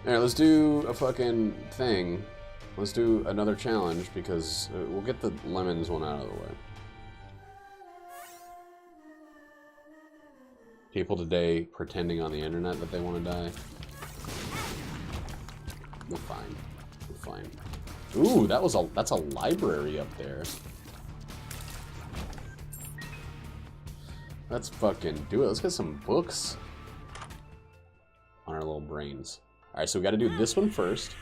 Alright, let's do a fucking thing. Let's do another challenge because we'll get the lemons one out of the way. People today pretending on the internet that they want to die. We're fine. We're fine. Ooh, that's a library up there. Let's fucking do it. Let's get some books on our little brains. Alright, so we gotta do this one first.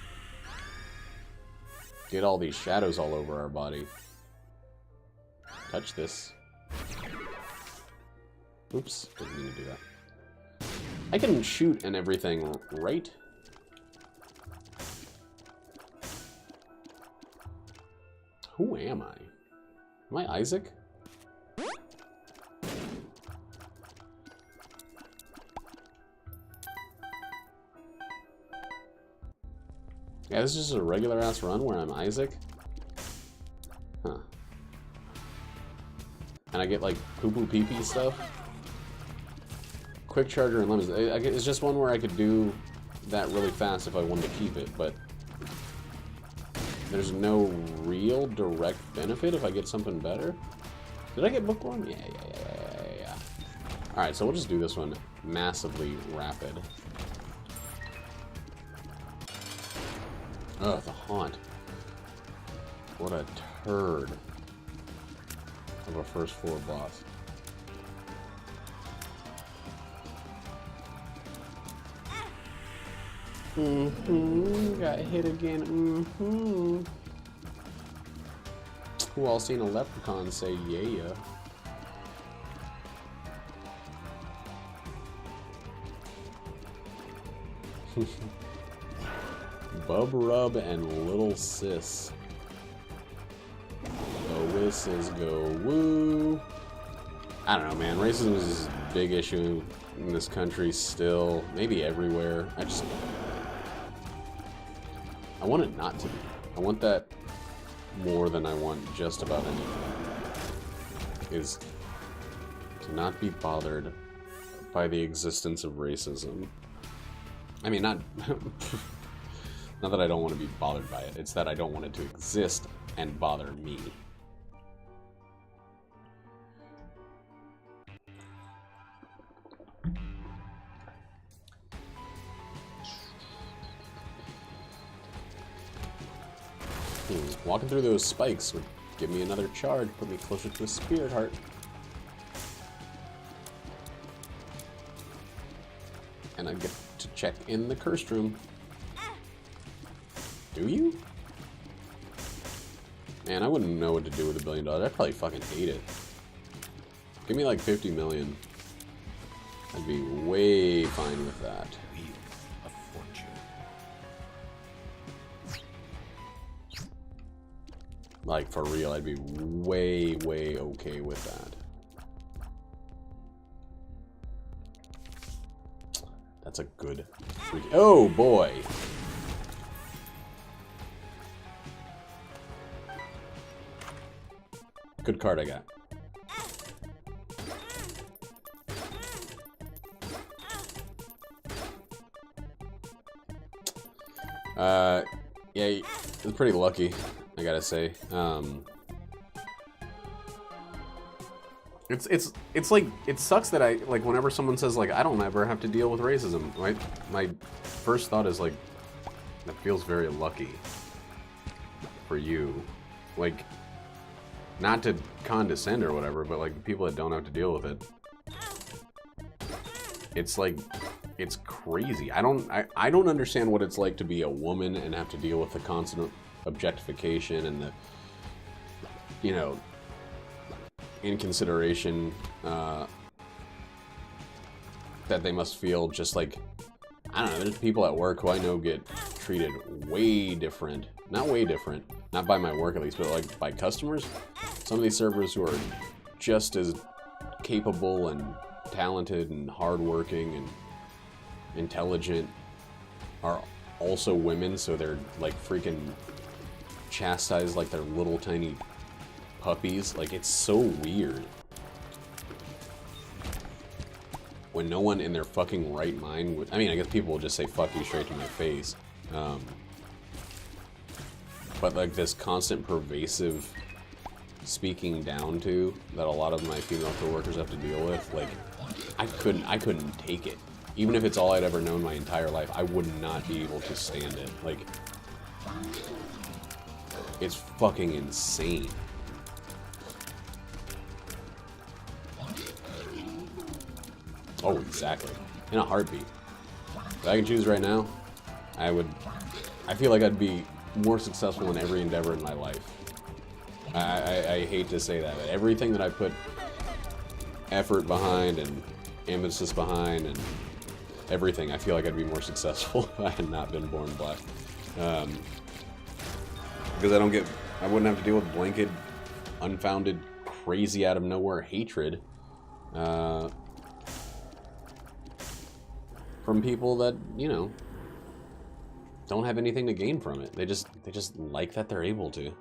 Get all these shadows all over our body. Touch this. Oops, didn't mean to do that. I can shoot and everything, right? Who am I? Am I Isaac? Yeah, this is just a regular-ass run where I'm Isaac? Huh. And I get, like, poo-poo-pee-pee stuff? Quick Charger and Lemons. It's just one where I could do that really fast if I wanted to keep it, but there's no real direct benefit if I get something better. Did I get Bookworm? Yeah. Alright, so we'll just do this one massively rapid. Ugh, the Haunt. What a turd of a first floor boss. Got hit again. Who all seen a leprechaun say yeah? Bub Rub and Little Sis. The whistles go woo. I don't know, man. Racism is a big issue in this country still. Maybe everywhere. I want it not to be. I want that more than I want just about anything. Is to not be bothered by the existence of racism. I mean, not that I don't want to be bothered by it. It's that I don't want it to exist and bother me. Walking through those spikes would give me another charge, put me closer to a spirit heart. And I get to check in the cursed room. Do you? Man, I wouldn't know what to do with $1 billion. I'd probably fucking hate it. Give me like 50 million. I'd be way fine with that. Like, for real, I'd be way, way okay with that. That's a good freak. Oh, boy! Good card I got. Yeah, it was pretty lucky, I gotta say. It's like, it sucks that like, whenever someone says, like, I don't ever have to deal with racism, right? My first thought is, like, that feels very lucky for you. Like, not to condescend or whatever, but, like, the people that don't have to deal with it. It's like, it's crazy. I don't understand what it's like to be a woman and have to deal with the constant objectification and the, you know, inconsideration that they must feel. Just like, I don't know, there's people at work who I know get treated way different. Not way different, not by my work at least, but like by customers. Some of these servers who are just as capable and talented and hardworking and intelligent are also women, so they're like freaking chastised like they're little tiny puppies. Like, it's so weird. when no one in their fucking right mind would... I mean, I guess people will just say fuck you straight to my face. But like this constant pervasive speaking down to that a lot of my female coworkers have to deal with, like, I couldn't take it. Even if it's all I'd ever known my entire life, I would not be able to stand it. Like, it's fucking insane. Oh, exactly. In a heartbeat. If I could choose right now, I feel like I'd be more successful in every endeavor in my life. I hate to say that, but everything that I put effort behind and emphasis behind and everything, I feel like I'd be more successful if I had not been born black. Because I wouldn't have to deal with blanket, unfounded, crazy out of nowhere hatred from people that, you know, don't have anything to gain from it. They just like that they're able to.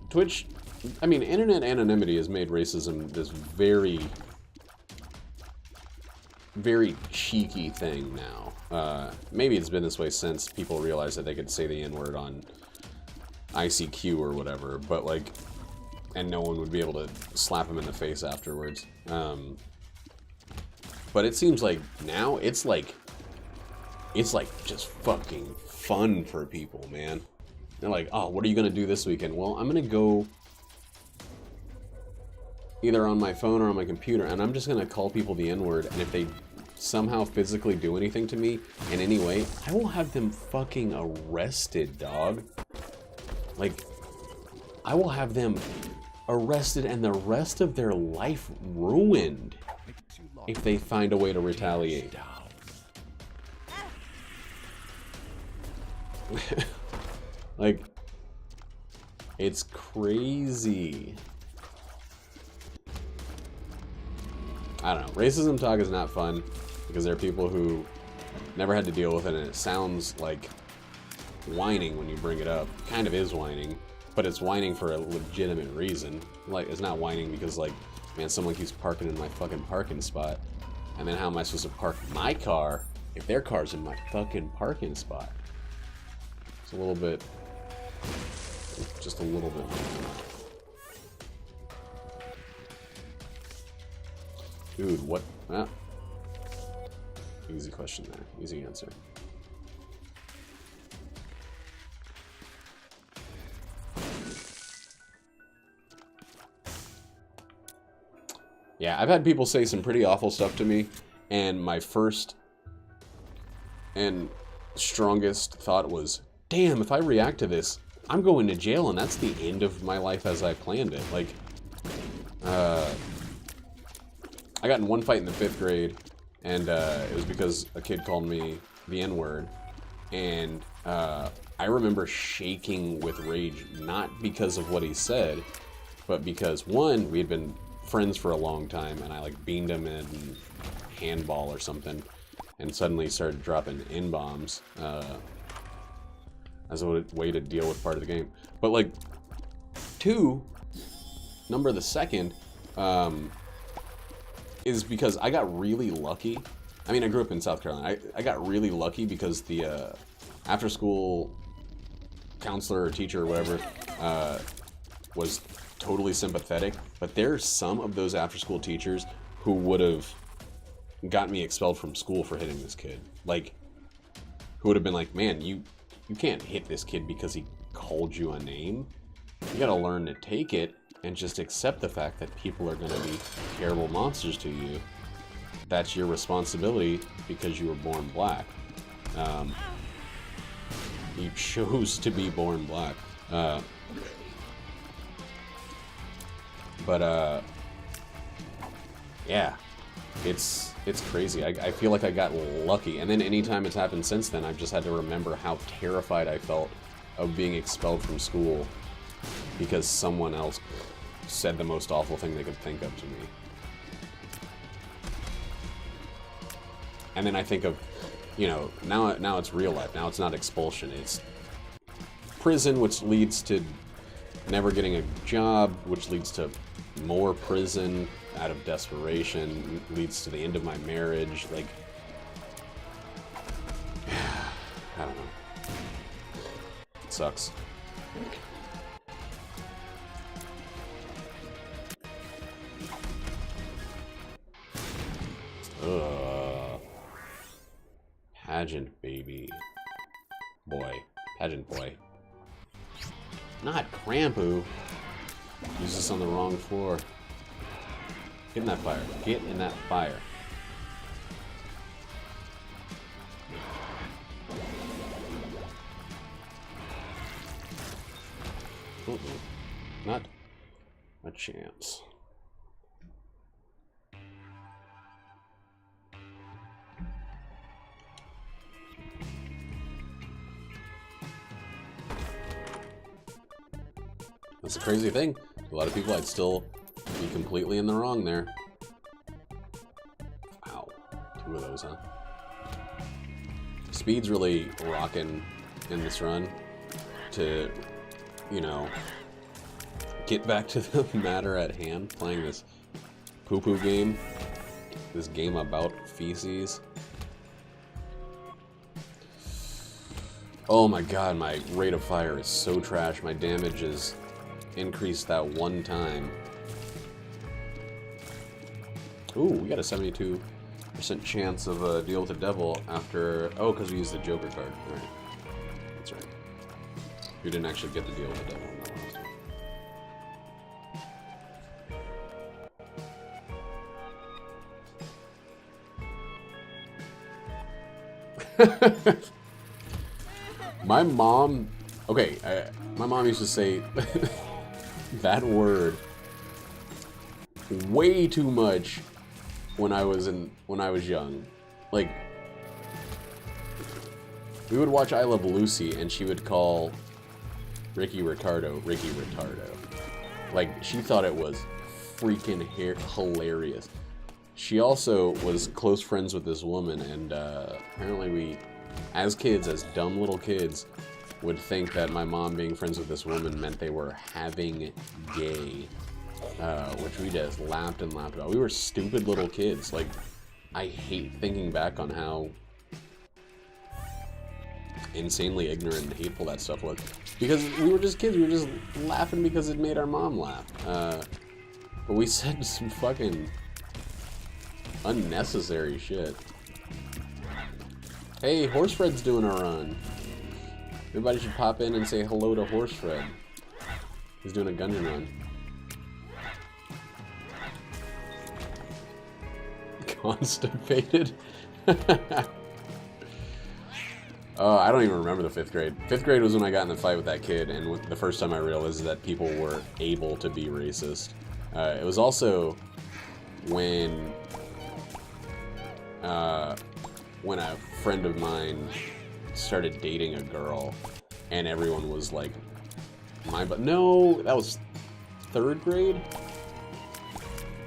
Twitch, I mean, internet anonymity has made racism this very, very cheeky thing now. Maybe it's been this way since people realized that they could say the N-word on ICQ or whatever, but like, and no one would be able to slap them in the face afterwards. But it seems like now it's like just fucking fun for people, man. They're like, oh, what are you gonna do this weekend? Well, I'm gonna go either on my phone or on my computer, and I'm just gonna call people the N-word, and if they somehow physically do anything to me in any way, I will have them fucking arrested, dog. Like, I will have them arrested and the rest of their life ruined if they find a way to retaliate. Like, it's crazy. I don't know. Racism talk is not fun because there are people who never had to deal with it, and it sounds like whining when you bring it up. It kind of is whining, but it's whining for a legitimate reason. Like, it's not whining because, like, man, someone keeps parking in my fucking parking spot, and then how am I supposed to park my car if their car's in my fucking parking spot? It's a little bit... just a little bit. Dude, what? Ah. Easy question there. Easy answer. Yeah, I've had people say some pretty awful stuff to me, and my first and strongest thought was, damn, if I react to this, I'm going to jail, and that's the end of my life as I planned it. Like, I got in one fight in the 5th grade, and it was because a kid called me the N-word, and I remember shaking with rage, not because of what he said, but because, one, we had been friends for a long time, and I, like, beamed him in handball or something, and suddenly started dropping N-bombs, as a way to deal with part of the game. But, like, 2, number the second, is because I got really lucky. I mean, I grew up in South Carolina. I got really lucky because the after-school counselor or teacher or whatever was totally sympathetic. But there's some of those after-school teachers who would have got me expelled from school for hitting this kid. Like, who would have been like, man, you can't hit this kid because he called you a name. You gotta learn to take it and just accept the fact that people are gonna be terrible monsters to you. That's your responsibility because you were born black. You chose to be born black. Yeah, it's crazy. I feel like I got lucky, and then anytime it's happened since then, I've just had to remember how terrified I felt of being expelled from school because someone else said the most awful thing they could think of to me. And then I think of, you know, now it's real life. Now it's not expulsion. It's prison, which leads to never getting a job, which leads to more prison out of desperation, leads to the end of my marriage. Like, I don't know. It sucks. Ugh. Pageant baby. Boy. Pageant boy. Not Crampu. Use this on the wrong floor. Get in that fire. Get in that fire. Not a chance. That's a crazy thing. A lot of people, I'd still be completely in the wrong there. Wow. 2 of those, huh? Speed's really rocking in this run to, you know, get back to the matter at hand, playing this poo-poo game. This game about feces. Oh my god, my rate of fire is so trash. My damage is increased that one time. Ooh, we got a 72% chance of a deal with the devil after... Oh, because we used the Joker card. Alright. That's right. We didn't actually get the deal with the devil in that last one. My mom... Okay, my mom used to say that word way too much when I was young. Like, we would watch I Love Lucy and she would call Ricky Ricardo. Like, she thought it was freaking hilarious. She also was close friends with this woman, and apparently we, as kids, as dumb little kids, would think that my mom being friends with this woman meant they were having gay, which we just laughed and laughed about. We were stupid little kids. Like, I hate thinking back on how insanely ignorant and hateful that stuff was. Because we were just kids, we were just laughing because it made our mom laugh. But we said some fucking unnecessary shit. Hey, Horsefred's doing a run. Everybody should pop in and say hello to Horsefred. He's doing a Gungeon run. Constipated? Oh, I don't even remember the 5th grade. 5th grade was when I got in the fight with that kid, and the first time I realized that people were able to be racist. It was also when a friend of mine started dating a girl, and everyone was like, no, that was 3rd grade?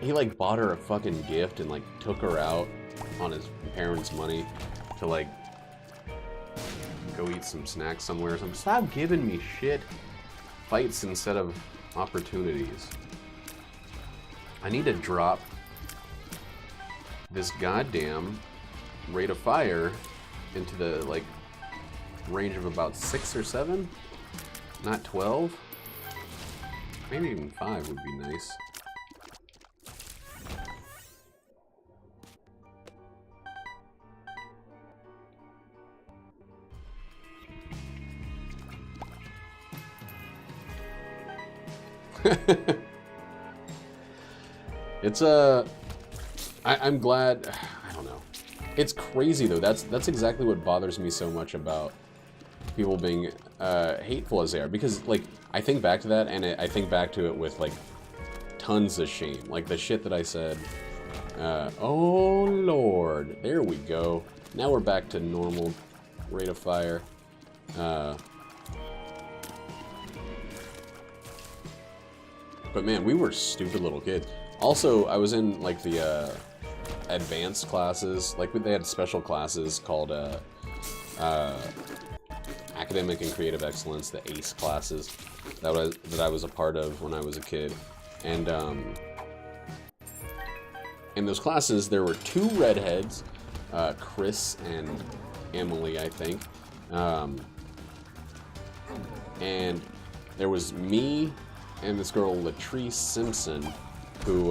He, like, bought her a fucking gift and, like, took her out on his parents' money to, like, go eat some snacks somewhere or something. Stop giving me shit. Fights instead of opportunities. I need to drop this goddamn rate of fire into the, like, range of about 6 or 7? Not 12? Maybe even 5 would be nice. It's I'm glad. I don't know. It's crazy though. That's exactly what bothers me so much about people being hateful as they are. Because like I think back to that, and I think back to it with like tons of shame. Like the shit that I said. Oh Lord, there we go. Now we're back to normal rate of fire. But man, we were stupid little kids. Also, I was in like the advanced classes. Like, they had special classes called Academic and Creative Excellence, the ACE classes, that I was a part of when I was a kid. And in those classes, there were 2 redheads, Chris and Emily, I think. And there was me and this girl, Latrice Simpson, who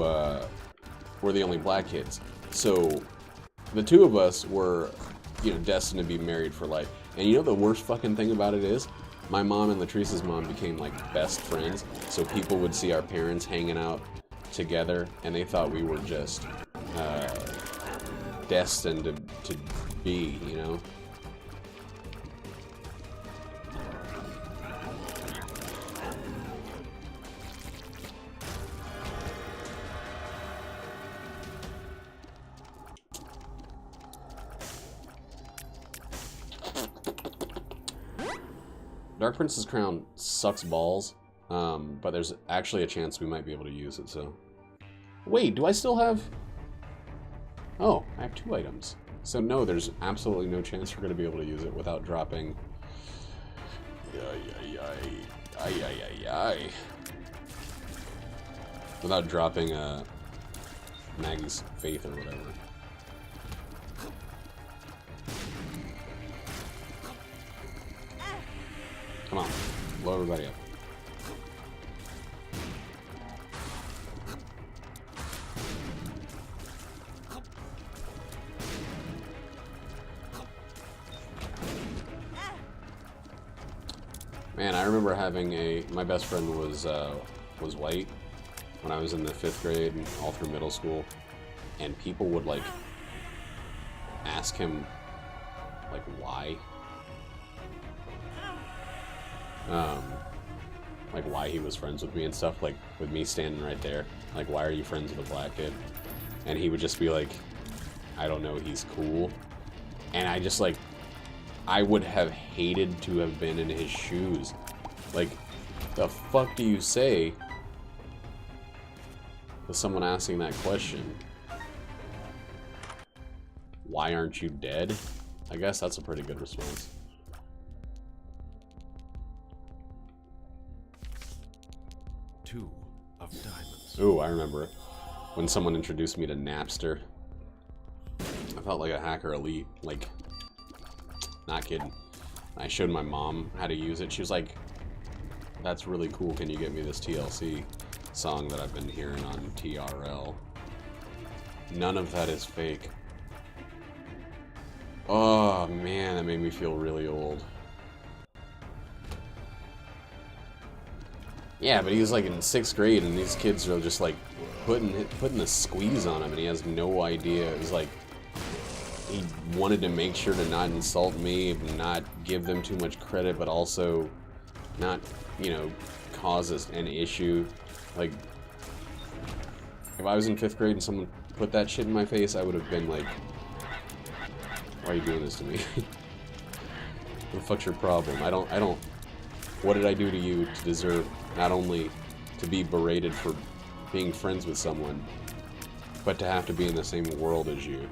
were the only black kids. So the 2 of us were, you know, destined to be married for life. And you know the worst fucking thing about it is? My mom and Latrice's mom became, like, best friends. So people would see our parents hanging out together, and they thought we were just destined to be, you know? Dark Prince's Crown sucks balls, but there's actually a chance we might be able to use it, so... Wait, do I still have... Oh, I have 2 items. So no, there's absolutely no chance we're going to be able to use it without dropping... Without dropping, Maggie's Faith or whatever. Come on, blow everybody up. Man, I remember having my best friend was white when I was in the 5th grade and all through middle school, and people would, like, ask him, like, why? Like, why he was friends with me and stuff, like, with me standing right there. Like, why are you friends with a black kid? And he would just be like, I don't know, he's cool. And I just, like, I would have hated to have been in his shoes. Like, the fuck do you say to someone asking that question? Why aren't you dead? I guess that's a pretty good response. Two of diamonds. Ooh, I remember it. When someone introduced me to Napster. I felt like a hacker elite. Like, not kidding. I showed my mom how to use it. She was like, that's really cool. Can you get me this TLC song that I've been hearing on TRL? None of that is fake. Oh, man, that made me feel really old. Yeah, but he was like in 6th grade, and these kids are just like putting the squeeze on him, and he has no idea. It was like he wanted to make sure to not insult me, not give them too much credit, but also not, you know, cause us an issue. Like, if I was in 5th grade and someone put that shit in my face, I would have been like, why are you doing this to me? What the fuck's your problem? I don't, what did I do to you to deserve not only to be berated for being friends with someone, but to have to be in the same world as you?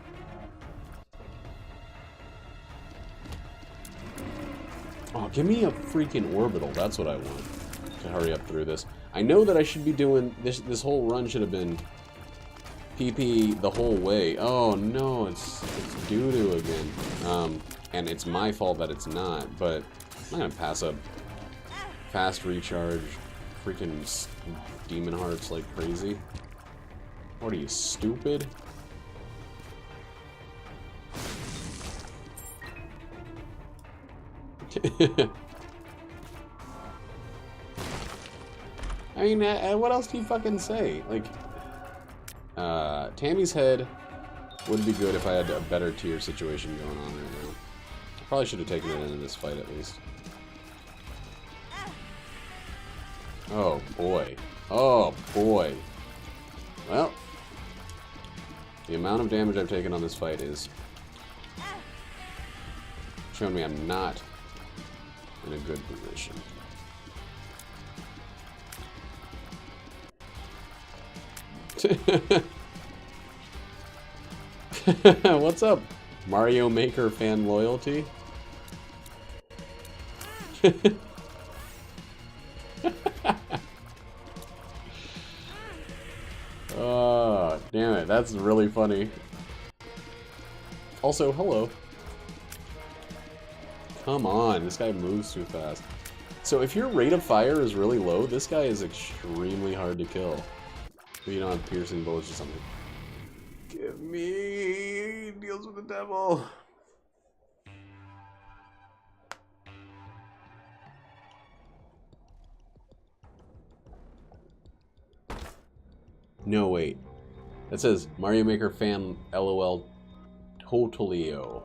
Oh, give me a freaking orbital. That's what I want. To hurry up through this. I know that I should be doing this whole run should have been PP the whole way. Oh no, it's doo-doo again. And it's my fault that it's not, but I'm not gonna pass up fast recharge freaking demon hearts like crazy. What are you, stupid? I mean, what else do you fucking say? Like, Tammy's head would be good if I had a better tier situation going on right now. I probably should have taken it into this fight at least. Oh boy. Oh boy. Well, the amount of damage I've taken on this fight is showing me I'm not in a good position. What's up, Mario Maker fan loyalty? Oh, damn it. That's really funny. Also, hello. Come on, this guy moves too fast. So if your rate of fire is really low, this guy is extremely hard to kill. But you don't have piercing bullets or something. Give me deals with the devil. No, wait. That says Mario Maker fan LOL Totalio.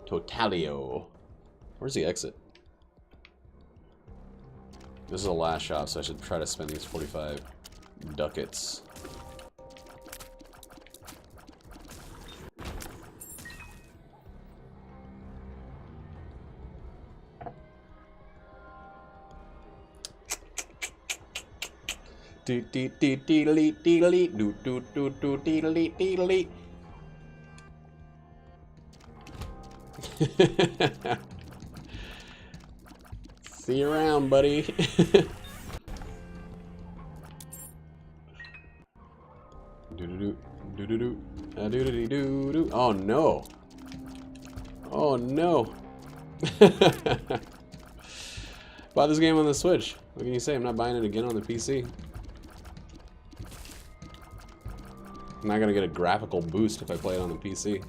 Totalio. Where's the exit? This is the last shop, so I should try to spend these 45 ducats. See you around, buddy. Oh no. Oh no. Bought this game on the Switch. What can you say? I'm not buying it again on the PC. I'm not gonna get a graphical boost if I play it on the PC.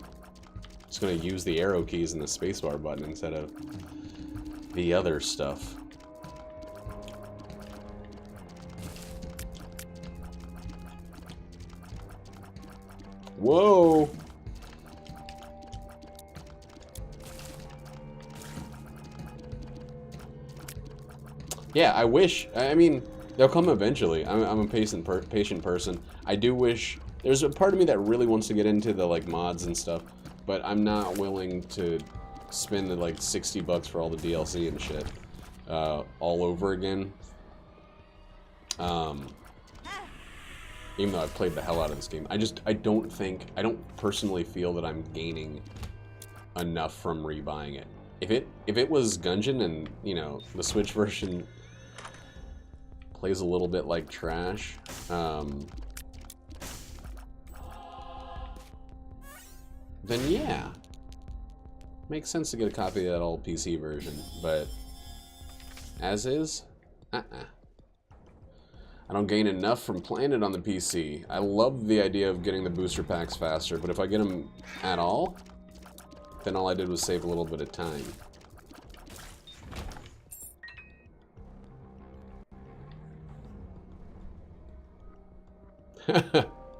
Just gonna use the arrow keys and the spacebar button instead of the other stuff. Whoa! Yeah, I wish. I mean, they'll come eventually. I'm a patient person. I do wish. There's a part of me that really wants to get into the like mods and stuff, but I'm not willing to spend the like $60 for all the DLC and shit all over again. Even though I've played the hell out of this game, I don't personally feel that I'm gaining enough from rebuying it. If it was Gungeon and, you know, the Switch version plays a little bit like trash, then yeah, makes sense to get a copy of that old PC version, but as is, I don't gain enough from playing it on the PC. I love the idea of getting the booster packs faster, but if I get them at all, then all I did was save a little bit of time.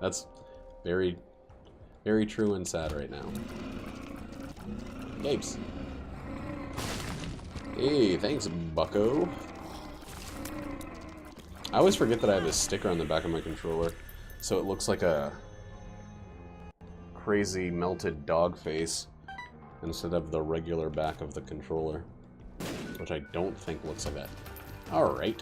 That's very, very true and sad right now. Gapes. Hey, thanks, bucko. I always forget that I have this sticker on the back of my controller, so it looks like a crazy melted dog face instead of the regular back of the controller, which I don't think looks like that. Alright.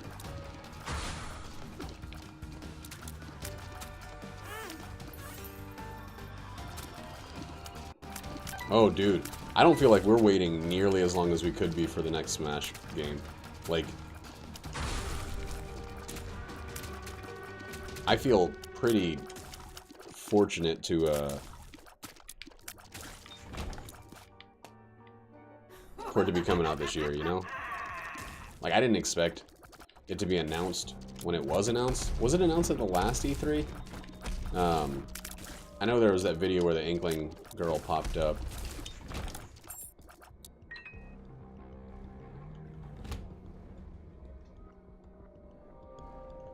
Oh, dude. I don't feel like we're waiting nearly as long as we could be for the next Smash game. Like, I feel pretty fortunate to, for it to be coming out this year, you know? Like, I didn't expect it to be announced when it was announced. Was it announced at the last E3? I know there was that video where the Inkling girl popped up.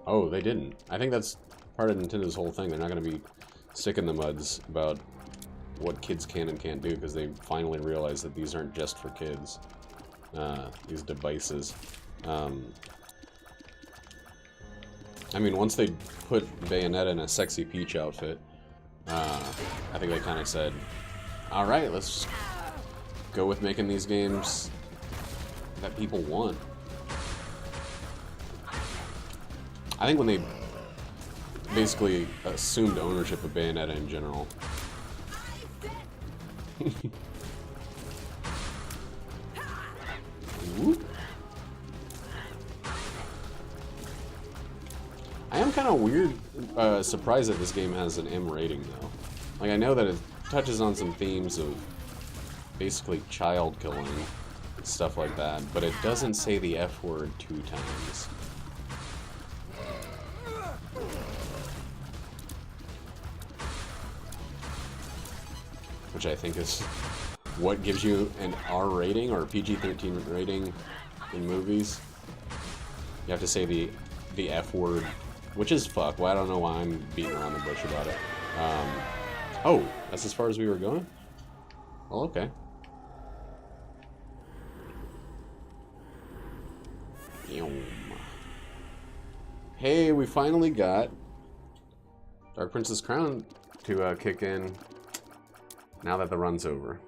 Oh, they didn't. I think that's part of Nintendo's whole thing. They're not going to be sick in the muds about what kids can and can't do, because they finally realized that these aren't just for kids. These devices. I mean, once they put Bayonetta in a sexy Peach outfit, I think they kind of said, alright, let's go with making these games that people want. I think when they basically assumed ownership of Bayonetta in general, Whoop. I am kind of weird, surprised that this game has an M rating, though. Like, I know that it touches on some themes of basically child killing and stuff like that, but it doesn't say the F word 2 times. Which I think is what gives you an R rating or a PG-13 rating in movies. You have to say the F word, which is fuck. Well, I don't know why I'm beating around the bush about it. Oh, that's as far as we were going? Oh, okay. Hey, we finally got Dark Prince's Crown to kick in now that the run's over.